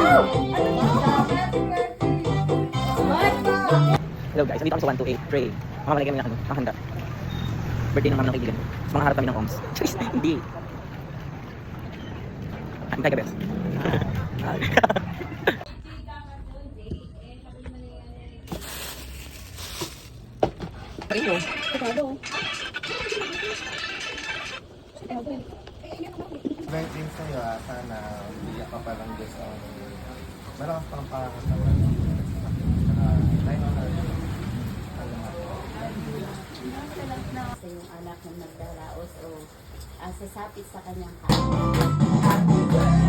Hello guys, nandito kami sa 128 Trey. Mamamalay kami ng handa. Birthday ng mama ng kaibigan. Mas mga harap kami ng OMS. Charis, hindi. Antay ka, Bes. Ayun yun. Birthday sa'yo sana biyak ka palang Diyos ang malakas pang pangatawan. Sa yung anak na nagdaraos o sasapit sa kanyang kapatid.